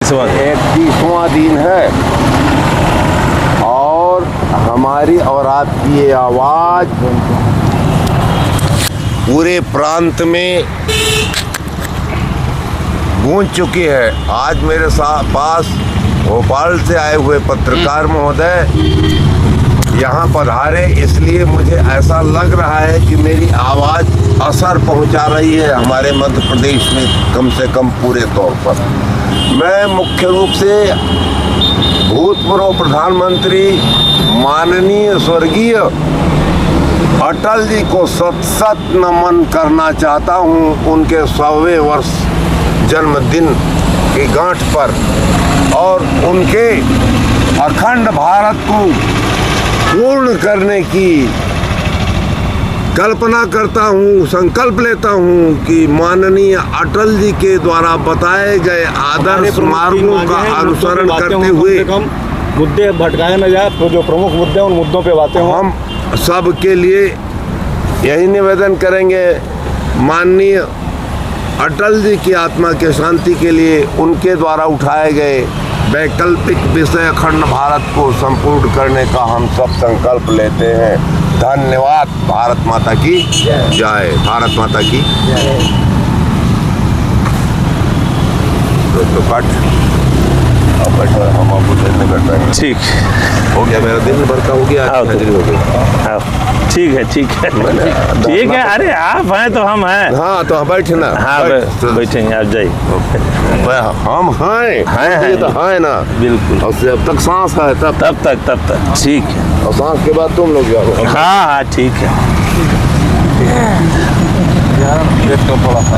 31वां दिन है और हमारी और आपकी ये आवाज़ पूरे प्रांत में गूंज चुकी है। आज मेरे पास भोपाल से आए हुए पत्रकार महोदय यहाँ पधारे, इसलिए मुझे ऐसा लग रहा है कि मेरी आवाज़ असर पहुँचा रही है हमारे मध्य प्रदेश में, कम से कम पूरे तौर पर। मैं मुख्य रूप से भूतपूर्व प्रधानमंत्री माननीय स्वर्गीय अटल जी को सत नमन करना चाहता हूँ उनके 100वें वर्ष जन्मदिन की गांठ पर, और उनके अखंड भारत को पूर्ण करने की कल्पना करता हूँ, संकल्प लेता हूँ कि माननीय अटल जी के द्वारा बताए गए आदर्श मार्गों का अनुसरण करते हुए मुद्दे भटकाए न जाए, तो जो प्रमुख मुद्दे उन मुद्दों पे बातें हों। हम सब के लिए यही निवेदन करेंगे, माननीय अटल जी की आत्मा के शांति के लिए उनके द्वारा उठाए गए वैकल्पिक विषय अखंड भारत को संपूर्ण करने का हम सब संकल्प लेते हैं। धन्यवाद। भारत माता की जय। भारत माता की जय। तो हम आपको देने बैठ रहे हैं। ठीक हो गया, मेरा दिन भर का हो गया, हाजिरी हो गई। ठीक है ठीक है। अरे आप हैं तो हम हैं। हाँ तो बैठे ना। हाँ बैठेंगे, आप जाइए। हम हैं तो हैं ना, बिल्कुल। और जब तक सांस है तब तक ठीक है। और सांस के बाद तुम लोग जाओ। हाँ ठीक है।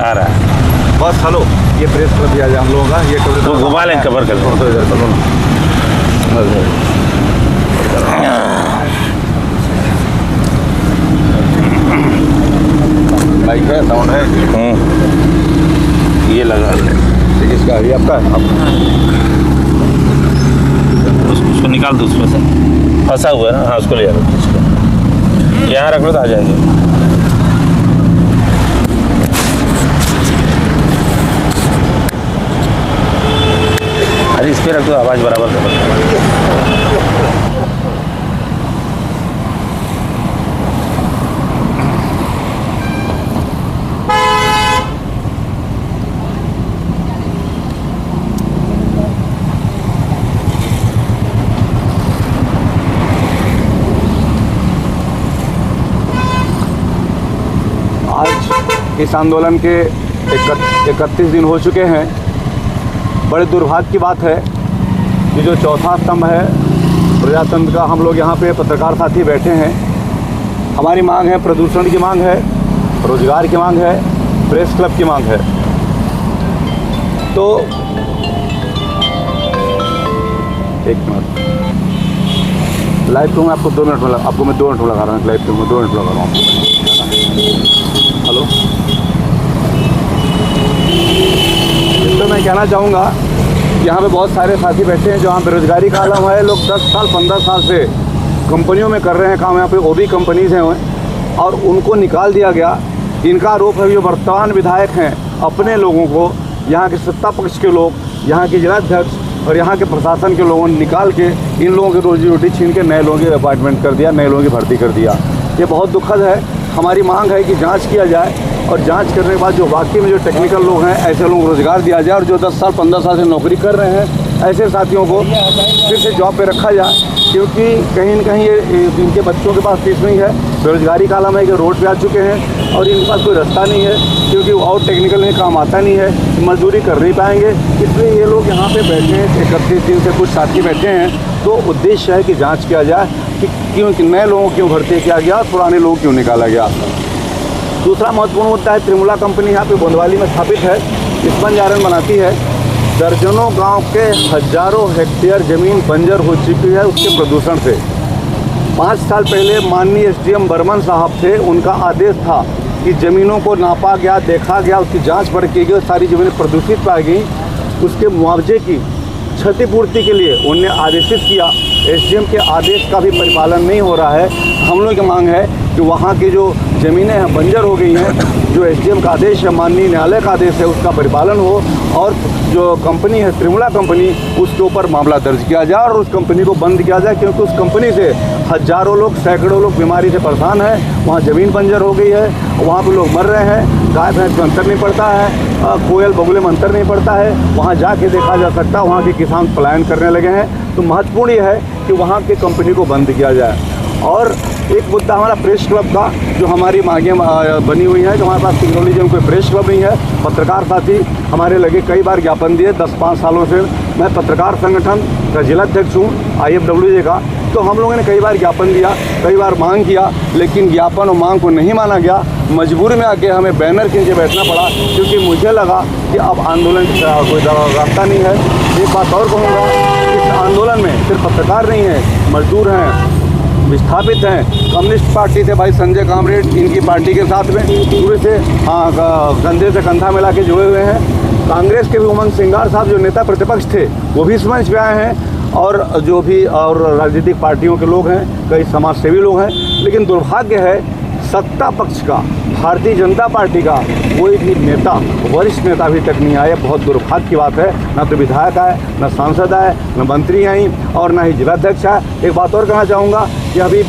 आ रहा है बस। हेलो, ये प्रेस क्लब भी आज हम लोगों का, ये तो घुमा लें, कवर कर लो। बाइक है, साउंड है। ये लगा ले। इसका ये आपका उसको निकाल दो, उसमें से फंसा हुआ है ना। हाँ उसको ले जाओ, यहाँ रख लो तो आ जाएंगे। अरे इस पे रख दो, आवाज़ बराबर कर। आज इस आंदोलन के 31 दिन हो चुके हैं। बड़े दुर्भाग्य की बात है कि जो चौथा स्तंभ है प्रजातंत्र का, हम लोग यहाँ पे पत्रकार साथी बैठे हैं। हमारी मांग है, प्रदूषण की मांग है, रोजगार की मांग है, प्रेस क्लब की मांग है। तो एक मिनट, लाइव टू में आपको 2 मिनट में आपको मैं 2 मिनट में लगा रहा हूँ। लाइव टू में 2 मिनट लगा रहा हूँ। हेलो, तो मैं कहना चाहूँगा, यहाँ पे बहुत सारे साथी बैठे हैं जो यहाँ बेरोजगारी का आलम है। लोग 10 साल 15 साल से कंपनियों में कर रहे हैं काम। यहाँ पे ओबी कंपनीज़ हैं और उनको निकाल दिया गया। इनका आरोप है जो वर्तमान विधायक हैं, अपने लोगों को, यहाँ के सत्ता पक्ष के लोग, यहाँ के जिलाध्यक्ष और यहाँ के प्रशासन के लोगों ने निकाल के इन लोगों की रोजी रोटी छीन के नए लोगों की अपॉइंटमेंट कर दिया, नए लोगों की भर्ती कर दिया। ये बहुत दुखद है। हमारी मांग है कि जांच किया जाए और जांच करने के बाद जो वाकई में जो टेक्निकल लोग हैं, ऐसे लोगों को रोज़गार दिया जाए, और जो 10 साल 15 साल से नौकरी कर रहे हैं ऐसे साथियों को फिर से जॉब पे रखा जाए। क्योंकि कहीं न कहीं ये इनके बच्चों के पास फीस नहीं है, बेरोजगारी का आलम है कि रोड पे आ चुके हैं और इनके पास कोई रास्ता नहीं है, क्योंकि और टेक्निकल में काम आता नहीं है, मजदूरी कर नहीं पाएंगे। इसलिए ये लोग यहाँ पे बैठे हैं। 31 दिन से कुछ साथी बैठे हैं। तो उद्देश्य है कि जाँच किया जाए कि क्यों नए लोगों को क्यों भर्ती किया गया, पुराने लोगों क्यों निकाला गया। दूसरा महत्वपूर्ण मुद्दा है, त्रिमुला कंपनी यहाँ पे गोंदवाली में स्थापित है, स्पंज आयरन बनाती है। दर्जनों गांव के हजारों हेक्टेयर ज़मीन बंजर हो चुकी है उसके प्रदूषण से। 5 साल पहले माननीय एसडीएम बर्मन साहब थे, उनका आदेश था कि ज़मीनों को नापा गया, देखा गया, उसकी जांच पड़ की गई, सारी ज़मीनें प्रदूषित पाई गई। उसके मुआवजे की क्षतिपूर्ति के लिए उन्हें आदेशित किया। एसडीएम के आदेश का भी परिपालन नहीं हो रहा है। हम लोग की मांग है कि वहाँ की जो ज़मीनें हैं बंजर हो गई हैं, जो एसडीएम का आदेश है, माननीय न्यायालय का आदेश है, उसका परिपालन हो और जो कंपनी है त्रिमुला कंपनी, उसके ऊपर मामला दर्ज किया जाए और उस कंपनी को बंद किया जाए, क्योंकि उस कंपनी से हज़ारों लोग, सैकड़ों लोग बीमारी से परेशान हैं। वहाँ ज़मीन बंजर हो गई है, वहाँ पे लोग मर रहे हैं, गाय भैंस में अंतर नहीं पड़ता है, कोयल बगुले में अंतर नहीं पड़ता है, वहाँ जाके देखा जा सकता है। वहाँ के किसान पलायन करने लगे हैं। तो महत्वपूर्ण ये है कि वहाँ की कंपनी को बंद किया जाए। और एक मुद्दा हमारा प्रेस क्लब का, जो हमारी मांगें बनी हुई हैं, जो हमारे पास सिंगरौली जिले में कोई प्रेस क्लब नहीं है। पत्रकार साथी हमारे लगे कई बार ज्ञापन दिए, 10-5 सालों से मैं पत्रकार संगठन का जिलाध्यक्ष हूँ IFWJ का। तो हम लोगों ने कई बार ज्ञापन दिया, कई बार मांग किया, लेकिन ज्ञापन और मांग को नहीं माना गया। मजबूरी में आके हमें बैनर के नीचे बैठना पड़ा, क्योंकि मुझे लगा कि अब आंदोलन का कोई रास्ता नहीं है। एक बात और कहूँगा, इस आंदोलन में सिर्फ पत्रकार नहीं है, मजदूर हैं, विस्थापित हैं, कम्युनिस्ट पार्टी से भाई संजय कामरेड इनकी पार्टी के साथ में पूरे से कंधे से कंधा मिला के जुड़े हुए हैं। कांग्रेस के भी उमंग सिंगार साहब जो नेता प्रतिपक्ष थे, वो भी इस मंच पे आए हैं, और जो भी और राजनीतिक पार्टियों के लोग हैं, कई समाजसेवी लोग हैं। लेकिन दुर्भाग्य है सत्ता पक्ष का, भारतीय जनता पार्टी का कोई भी नेता, वरिष्ठ नेता अभी तक नहीं आया। बहुत दुर्भाग्य की बात है। ना तो विधायक आए, ना सांसद आए, न मंत्री आई और ना ही जिलाध्यक्ष आए। एक बात और कहना चाहूँगा कि अभी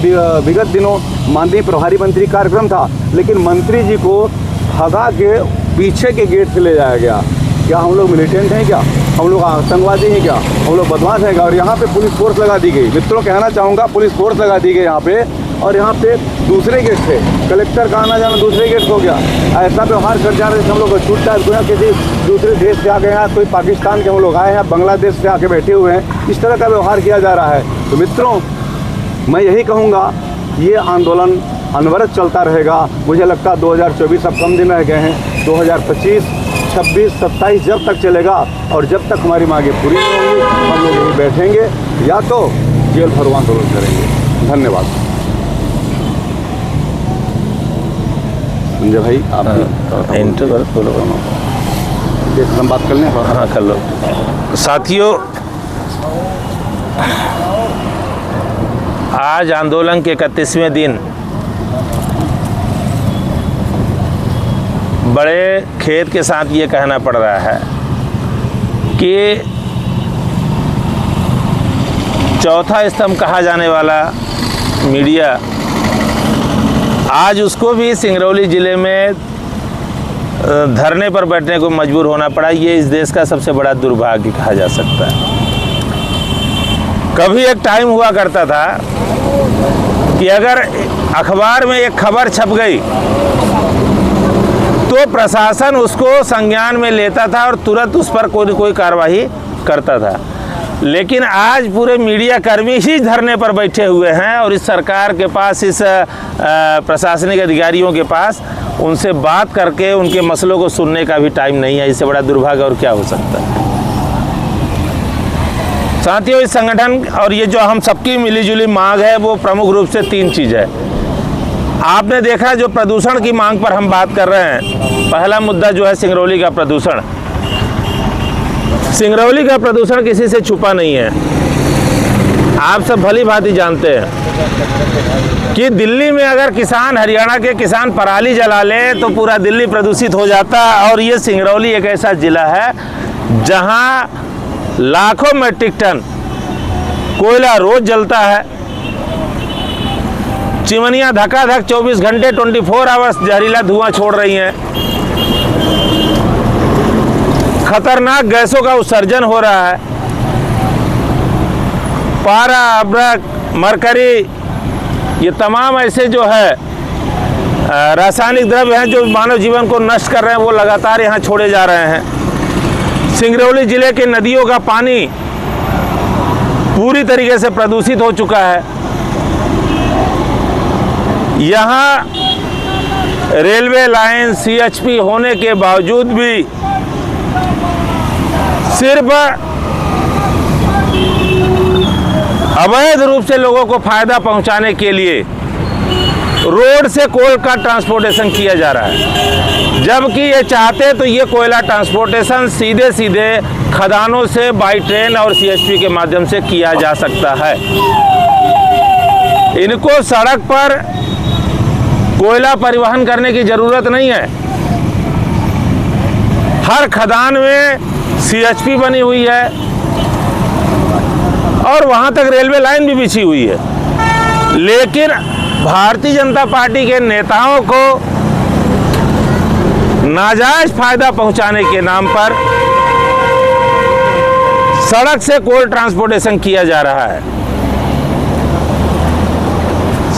विगत दिनों माननीय प्रभारी मंत्री कार्यक्रम था, लेकिन मंत्री जी को भगा के पीछे के गेट से ले जाया गया। क्या हम लोग मिलिटेंट हैं क्या? हम लोग आतंकवादी हैं क्या? हम लोग बदमाश हैं क्या? और यहाँ पे पुलिस फोर्स लगा दी गई। मित्रों कहना चाहूँगा, पुलिस फोर्स लगा दी गई यहाँ पे, और यहाँ पे दूसरे गेट से कलेक्टर का आना जाना दूसरे गेट हो गया। ऐसा व्यवहार कर जा रहे थे हम लोग को छूटता है। किसी दूसरे देश से आ गए हैं, कोई पाकिस्तान के हम लोग आए हैं, बांग्लादेश से आके बैठे हुए हैं, इस तरह का व्यवहार किया जा रहा है। तो मित्रों मैं यही कहूँगा, ये आंदोलन अनवरत चलता रहेगा। मुझे लगता है 2024 अब कम दिन रह गए हैं, 2025, 26, 27 जब तक चलेगा, और जब तक हमारी मांगें पूरी नहीं होंगी हम लोग यहीं बैठेंगे या तो जेल भरो आंदोलन करेंगे। धन्यवाद। संजय भाई आप हम बात कर लें। हाँ कर लो। साथियों, आज आंदोलन के 31वें दिन बड़े खेद के साथ ये कहना पड़ रहा है कि चौथा स्तंभ कहा जाने वाला मीडिया, आज उसको भी सिंगरौली ज़िले में धरने पर बैठने को मजबूर होना पड़ा। ये इस देश का सबसे बड़ा दुर्भाग्य कहा जा सकता है। कभी एक टाइम हुआ करता था कि अगर अखबार में एक खबर छप गई तो प्रशासन उसको संज्ञान में लेता था और तुरंत उस पर कोई न कोई कार्रवाई करता था। लेकिन आज पूरे मीडिया कर्मी ही धरने पर बैठे हुए हैं, और इस सरकार के पास, इस प्रशासनिक अधिकारियों के पास उनसे बात करके उनके मसलों को सुनने का भी टाइम नहीं है। इससे बड़ा दुर्भाग्य और क्या हो सकता है। साथियों, इस संगठन और ये जो हम सबकी मिलीजुली मांग है, वो प्रमुख रूप से 3 चीज़ है। आपने देखा, जो प्रदूषण की मांग पर हम बात कर रहे हैं, पहला मुद्दा जो है सिंगरौली का प्रदूषण। सिंगरौली का प्रदूषण किसी से छुपा नहीं है। आप सब भली भांति जानते हैं कि दिल्ली में अगर किसान, हरियाणा के किसान पराली जला ले तो पूरा दिल्ली प्रदूषित हो जाता। और ये सिंगरौली एक ऐसा ज़िला है जहां लाखों मेट्रिक टन कोयला रोज जलता है। चिमनियाँ धकाधक 24 घंटे 24 आवर्स जहरीला धुआं छोड़ रही हैं। खतरनाक गैसों का उत्सर्जन हो रहा है। पारा, अब्रक, मरकरी, ये तमाम ऐसे जो है रासायनिक द्रव्य हैं जो मानव जीवन को नष्ट कर रहे हैं, वो लगातार यहाँ छोड़े जा रहे हैं। सिंगरौली जिले के नदियों का पानी पूरी तरीके से प्रदूषित हो चुका है। यहाँ रेलवे लाइन CHP होने के बावजूद भी सिर्फ अवैध रूप से लोगों को फायदा पहुंचाने के लिए रोड से कोल का ट्रांसपोर्टेशन किया जा रहा है। जबकि ये चाहते तो ये कोयला ट्रांसपोर्टेशन सीधे सीधे खदानों से बाई ट्रेन और CHP के माध्यम से किया जा सकता है। इनको सड़क पर कोयला परिवहन करने की ज़रूरत नहीं है। हर खदान में CHP बनी हुई है और वहाँ तक रेलवे लाइन भी बिछी हुई है। लेकिन भारतीय जनता पार्टी के नेताओं को नाजायज फायदा पहुंचाने के नाम पर सड़क से कोल ट्रांसपोर्टेशन किया जा रहा है।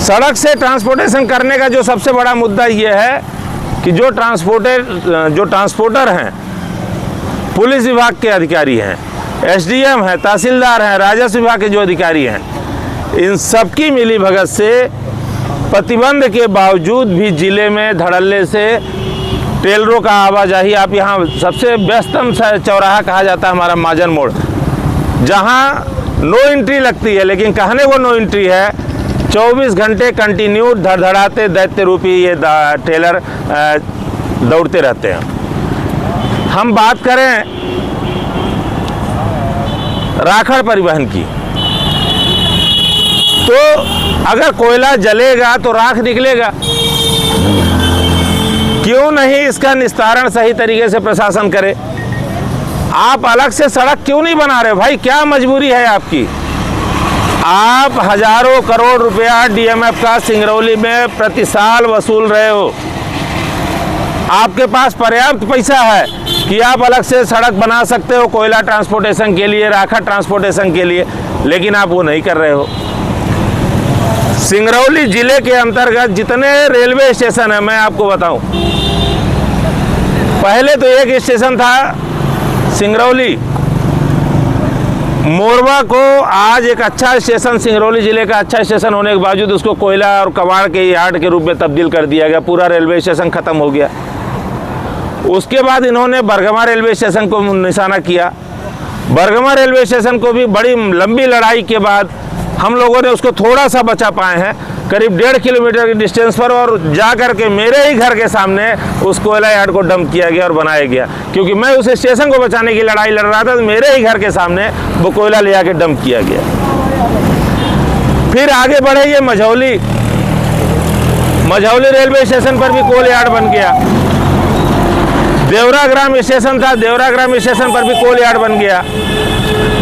सड़क से ट्रांसपोर्टेशन करने का जो सबसे बड़ा मुद्दा ये है कि जो ट्रांसपोर्टर हैं, पुलिस विभाग के अधिकारी हैं, SDM हैं, तहसीलदार हैं, राजस्व विभाग के जो अधिकारी हैं, इन सबकी मिली भगत से प्रतिबंध के बावजूद भी जिले में धड़ल्ले से टेलरों का आवाजाही, आप यहाँ सबसे व्यस्तम चौराहा कहा जाता है हमारा महाजन मोड़, जहाँ नो एंट्री लगती है, लेकिन कहने को नो एंट्री है, 24 घंटे कंटिन्यू धड़धड़ाते दैत्य रूपी ये टेलर दौड़ते रहते हैं। हम बात करें राखड़ परिवहन की, तो अगर कोयला जलेगा तो राख निकलेगा, क्यों नहीं इसका निस्तारण सही तरीके से प्रशासन करे? आप अलग से सड़क क्यों नहीं बना रहे भाई? क्या मजबूरी है आपकी? आप हजारों करोड़ रुपया DMF का सिंगरौली में प्रति साल वसूल रहे हो। आपके पास पर्याप्त पैसा है कि आप अलग से सड़क बना सकते हो कोयला ट्रांसपोर्टेशन के लिए, राखा ट्रांसपोर्टेशन के लिए, लेकिन आप वो नहीं कर रहे हो। सिंगरौली जिले के अंतर्गत जितने रेलवे स्टेशन है, मैं आपको बताऊं, पहले तो एक स्टेशन था सिंगरौली, मोरवा को आज एक अच्छा स्टेशन, सिंगरौली जिले का अच्छा स्टेशन होने के बावजूद उसको कोयला और कबाड़ के यार्ड के रूप में तब्दील कर दिया गया। पूरा रेलवे स्टेशन खत्म हो गया। उसके बाद इन्होंने बरगमा रेलवे स्टेशन को निशाना किया। बरगमा रेलवे स्टेशन को भी बड़ी लंबी लड़ाई के बाद हम लोगों ने उसको थोड़ा सा बचा पाए हैं, करीब 1.5 किलोमीटर की डिस्टेंस पर, और जा कर के मेरे ही घर के सामने उस कोयला यार्ड को डंप किया गया और बनाया गया। क्योंकि मैं उस स्टेशन को बचाने की लड़ाई लड़ रहा था, तो मेरे ही घर के सामने वो कोयला ले आके डंप किया गया। फिर आगे बढ़े ये मझौली रेलवे स्टेशन पर भी कोल यार्ड बन गया। देवरा ग्राम स्टेशन था, देवरा ग्राम स्टेशन पर भी कोल यार्ड बन गया।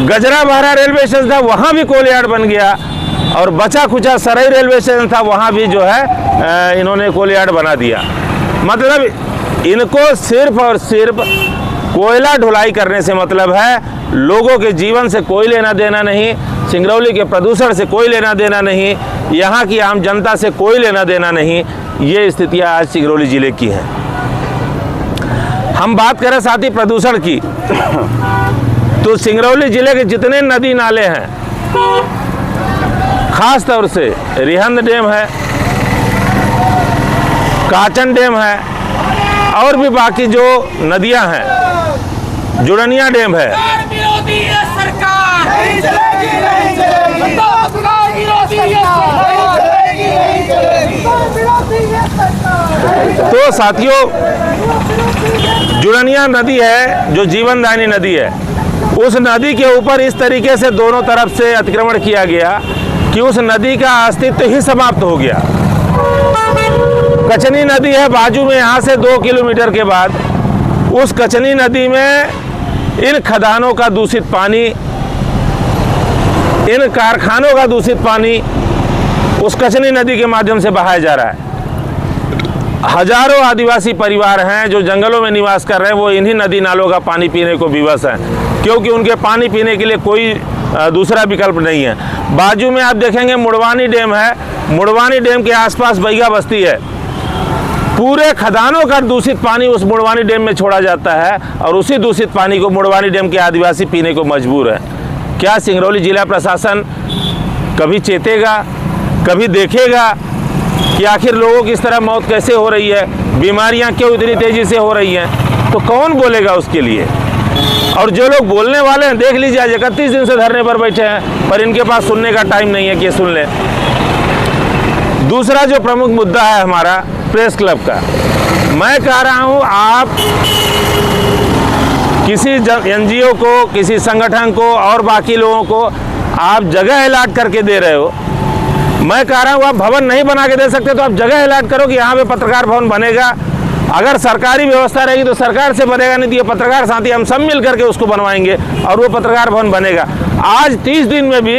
गजरा बहरा रेलवे स्टेशन था, वहाँ भी कोल यार्ड बन गया। और बचा खुचा सराय रेलवे स्टेशन था, वहाँ भी जो है इन्होंने कोल यार्ड बना दिया। मतलब इनको सिर्फ और सिर्फ कोयला ढुलाई करने से मतलब है, लोगों के जीवन से कोई लेना देना नहीं, सिंगरौली के प्रदूषण से कोई लेना देना नहीं, यहाँ की आम जनता से कोई लेना देना नहीं। ये स्थितियाँ आज सिंगरौली जिले की हैं। हम बात करें साथ ही प्रदूषण की, तो सिंगरौली जिले के जितने नदी नाले हैं, खास तौर से रिहंद डैम है, काचन डैम है, और भी बाकी जो नदियां हैं, जुड़निया डैम है, तो साथियों, जुड़निया नदी है जो जीवनदायिनी नदी है, उस नदी के ऊपर इस तरीके से दोनों तरफ से अतिक्रमण किया गया कि उस नदी का अस्तित्व ही समाप्त हो गया। कचनी नदी है बाजू में, यहाँ से 2 किलोमीटर के बाद, उस कचनी नदी में इन खदानों का दूषित पानी, इन कारखानों का दूषित पानी उस कचनी नदी के माध्यम से बहाया जा रहा है। हजारों आदिवासी परिवार हैं जो जंगलों में निवास कर रहे हैं, वो इन्हीं नदी नालों का पानी पीने को विवश हैं, क्योंकि उनके पानी पीने के लिए कोई दूसरा विकल्प नहीं है। बाजू में आप देखेंगे मुड़वानी डैम है, मुड़वानी डैम के आसपास बैगा बस्ती है। पूरे खदानों का दूषित पानी उस मुड़वानी डैम में छोड़ा जाता है, और उसी दूषित पानी को मुड़वानी डैम के आदिवासी पीने को मजबूर है। क्या सिंगरौली जिला प्रशासन कभी चेतेगा, कभी देखेगा कि आखिर लोगों की इस तरह मौत कैसे हो रही है, बीमारियां क्यों इतनी तेजी से हो रही हैं? तो कौन बोलेगा उसके लिए? और जो लोग बोलने वाले हैं, देख लीजिए, आज 31 दिन से धरने पर बैठे हैं, पर इनके पास सुनने का टाइम नहीं है कि ये सुन लें। दूसरा जो प्रमुख मुद्दा है हमारा प्रेस क्लब का, मैं कह रहा हूं, आप किसी NGO को, किसी संगठन को और बाकी लोगों को आप जगह अलॉट करके दे रहे हो, मैं कह रहा हूँ आप भवन नहीं बना के दे सकते तो आप जगह अलॉट करो कि यहाँ पे पत्रकार भवन बनेगा। अगर सरकारी व्यवस्था रहेगी तो सरकार से बनेगा, नहीं तो ये पत्रकार साथी हम सब मिल करके उसको बनवाएंगे और वो पत्रकार भवन बनेगा। आज 30 दिन में भी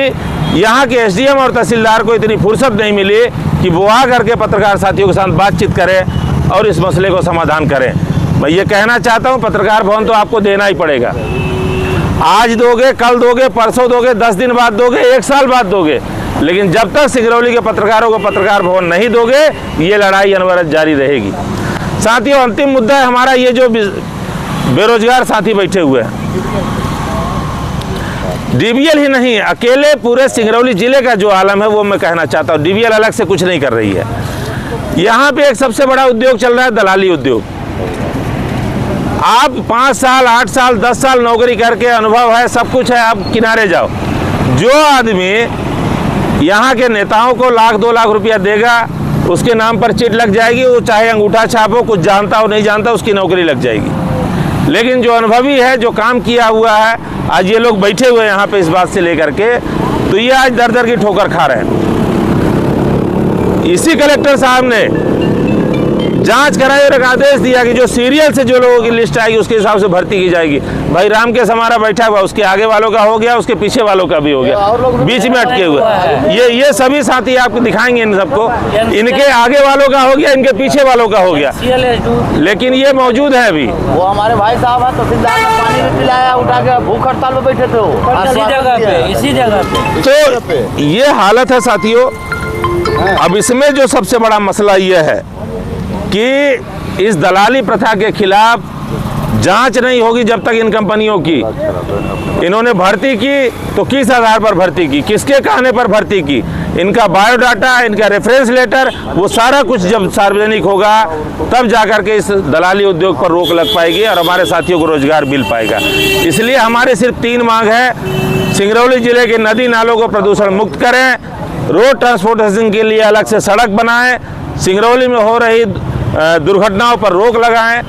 यहाँ के एसडीएम और तहसीलदार को इतनी फुर्सत नहीं मिली कि वो आ करके पत्रकार साथियों के साथ बातचीत करें और इस मसले को समाधान करें। मैं ये कहना चाहता हूँ पत्रकार भवन तो आपको देना ही पड़ेगा। आज दोगे, कल दोगे, परसों दोगे, 10 दिन बाद दोगे, 1 साल बाद दोगे, लेकिन जब तक सिंगरौली के पत्रकारों को पत्रकार भवन नहीं दोगे ये लड़ाई अनवरत जारी रहेगी। साथियों, अंतिम मुद्दा है हमारा ये जो बेरोजगार साथी बैठे हुए हैं। डीवीएल ही नहीं, अकेले पूरे सिंगरौली जिले का जो आलम है वो मैं कहना चाहता हूँ। डीवीएल अलग से कुछ नहीं कर रही है। यहाँ पे एक सबसे बड़ा उद्योग चल रहा है दलाली उद्योग। आप 5 साल, 8 साल, 10 साल नौकरी करके अनुभव है, सब कुछ है, आप किनारे जाओ। जो आदमी यहाँ के नेताओं को 1 लाख 2 लाख रुपया देगा, उसके नाम पर चिट लग जाएगी, वो चाहे अंगूठा छाप हो, कुछ जानता हो नहीं जानता, उसकी नौकरी लग जाएगी। लेकिन जो अनुभवी है, जो काम किया हुआ है, आज ये लोग बैठे हुए यहाँ पे इस बात से लेकर के, तो ये आज दर दर की ठोकर खा रहे हैं। इसी कलेक्टर साहब ने जांच कराई और एक आदेश दिया कि जो सीरियल से जो लोगों की लिस्ट आएगी उसके हिसाब से भर्ती की जाएगी। भाई राम के समारा बैठा हुआ, उसके आगे वालों का हो गया, उसके पीछे वालों का भी हो गया, बीच में अटके हुए। ये सभी साथी आपको दिखाएंगे इन सबको, इनके आगे वालों का हो गया, इनके पीछे वालों का हो गया, लेकिन ये मौजूद है अभी। वो हमारे भाई साहब है, तहसीलदार ने पानी भी पिलाया, उठा के भूख हड़ताल में बैठे थे इसी जगह पे। तो ये हालत है साथियों। अब इसमें जो सबसे बड़ा मसला ये है कि इस दलाली प्रथा के खिलाफ जांच नहीं होगी जब तक इन कंपनियों की। इन्होंने भर्ती की तो किस आधार पर भर्ती की, किसके कहने पर भर्ती की, इनका बायोडाटा, इनका रेफरेंस लेटर, वो सारा कुछ जब सार्वजनिक होगा तब जाकर के इस दलाली उद्योग पर रोक लग पाएगी और हमारे साथियों को रोजगार मिल पाएगा। इसलिए हमारे सिर्फ 3 मांग है। सिंगरौली जिले के नदी नालों को प्रदूषण मुक्त करें, रोड ट्रांसपोर्टेशन के लिए अलग से सड़क बनाएं, सिंगरौली में हो रही दुर्घटनाओं पर रोक लगाएं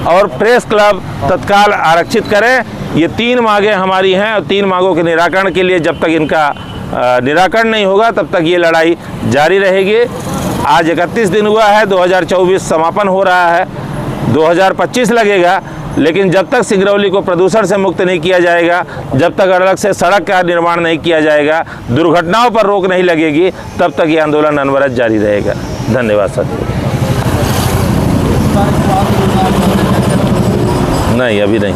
और प्रेस क्लब तत्काल आरक्षित करें। ये 3 मांगें हमारी हैं और 3 मांगों के निराकरण के लिए जब तक इनका निराकरण नहीं होगा तब तक ये लड़ाई जारी रहेगी। आज 31 दिन हुआ है, 2024 समापन हो रहा है, 2025 लगेगा, लेकिन जब तक सिंगरौली को प्रदूषण से मुक्त नहीं किया जाएगा, जब तक अलग से सड़क का निर्माण नहीं किया जाएगा, दुर्घटनाओं पर रोक नहीं लगेगी, तब तक ये आंदोलन अनवरत जारी रहेगा। धन्यवाद साथियों। नहीं, अभी नहीं।